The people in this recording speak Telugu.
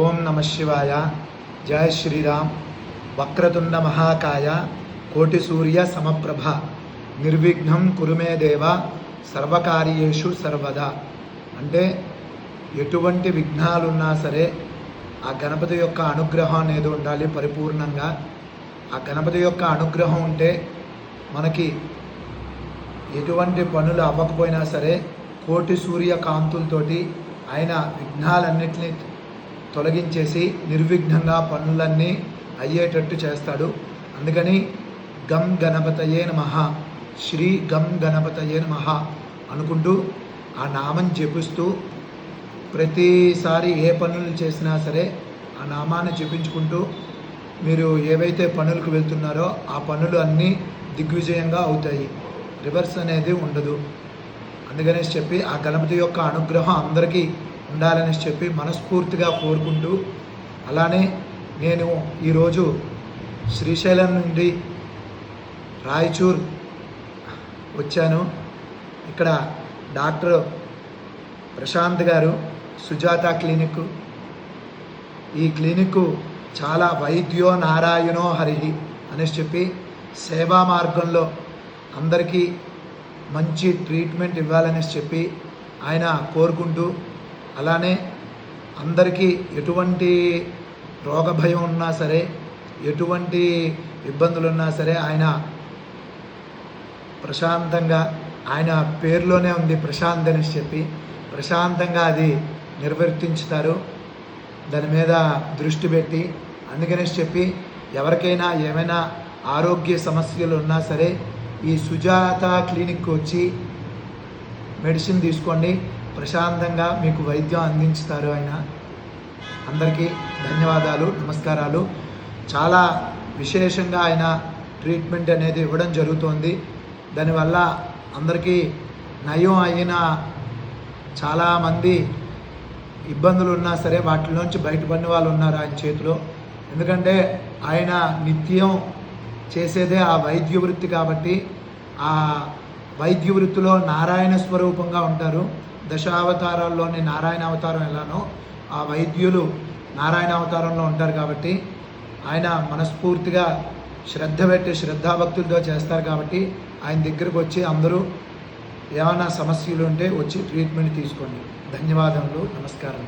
ఓం నమ శివాయ. జయ శ్రీరామ్. వక్రతుండ మహాకాయ కోటి సూర్య సమప్రభ నిర్విఘ్నం కురుమే దేవ సర్వకార్యేషు సర్వదా. అంటే ఎటువంటి విఘ్నాలున్నా సరే ఆ గణపతి యొక్క అనుగ్రహం అనేది ఉండాలి పరిపూర్ణంగా. ఆ గణపతి యొక్క అనుగ్రహం ఉంటే మనకి ఎటువంటి పనులు అవ్వకపోయినా సరే కోటి సూర్య కాంతులతోటి ఆయన విఘ్నాలన్నింటినీ తొలగించేసి నిర్విఘ్నంగా పనులన్నీ అయ్యేటట్టు చేస్తాడు. అందుకని గం గణపతయే నమః, శ్రీ గం గణపతయే నమః అనుకుంటూ ఆ నామం జపిస్తూ ప్రతిసారి ఏ పనులు చేసినా సరే ఆ నామాన్ని జపించుకుంటూ మీరు ఏవైతే పనులకు వెళ్తున్నారో ఆ పనులు అన్నీ దిగ్విజయంగా అవుతాయి. రివర్స్ అనేది ఉండదు. అందుకనేసి చెప్పి ఆ గణపతి యొక్క అనుగ్రహం అందరికీ ఉండాలని చెప్పి మనస్ఫూర్తిగా కోరుకుంటూ, అలానే నేను ఈరోజు శ్రీశైలం నుండి రాయచూర్ వచ్చాను. ఇక్కడ డాక్టర్ ప్రశాంత్ గారు సుజాత క్లినిక్, ఈ క్లినిక్ చాలా వైద్యో నారాయణో హరిహి అనేసి చెప్పి సేవా మార్గంలో అందరికీ మంచి ట్రీట్మెంట్ ఇవ్వాలనేసి చెప్పి ఆయన కోరుకుంటూ, అలానే అందరికీ ఎటువంటి రోగ భయం ఉన్నా సరే ఎటువంటి ఇబ్బందులు ఉన్నా సరే ఆయన ప్రశాంతంగా, ఆయన పేరులోనే ఉంది ప్రశాంత్ అనేసి చెప్పి, ప్రశాంతంగా అది నిర్వర్తించుతారు దాని మీద దృష్టి పెట్టి. అందుకనేసి చెప్పి ఎవరికైనా ఏమైనా ఆరోగ్య సమస్యలు ఉన్నా సరే ఈ సుజాత క్లినిక్కి వచ్చి మెడిసిన్ తీసుకోండి, ప్రశాంతంగా మీకు వైద్యం అందించుతారు ఆయన. అందరికీ ధన్యవాదాలు, నమస్కారాలు. చాలా విశేషంగా ఆయన ట్రీట్మెంట్ అనేది ఇవ్వడం జరుగుతోంది. దానివల్ల అందరికీ నయం అయిన చాలామంది ఇబ్బందులు ఉన్నా సరే వాటిలోంచి బయటపడిన వాళ్ళు ఉన్నారు ఆయన చేతిలో. ఎందుకంటే ఆయన నిత్యం చేసేదే ఆ వైద్య వృత్తి కాబట్టి ఆ వైద్య వృత్తిలో నారాయణ స్వరూపంగా ఉంటారు. దశావతారాల్లోని నారాయణ అవతారం ఎలానో ఆ వైద్యులు నారాయణ అవతారంలో ఉంటారు కాబట్టి ఆయన మనస్ఫూర్తిగా శ్రద్ధ పెట్టి శ్రద్ధాభక్తులతో చేస్తారు. కాబట్టి ఆయన దగ్గరకు వచ్చి అందరూ ఏమైనా సమస్యలు ఉంటే వచ్చి ట్రీట్మెంట్ తీసుకోండి. ధన్యవాదములు, నమస్కారం.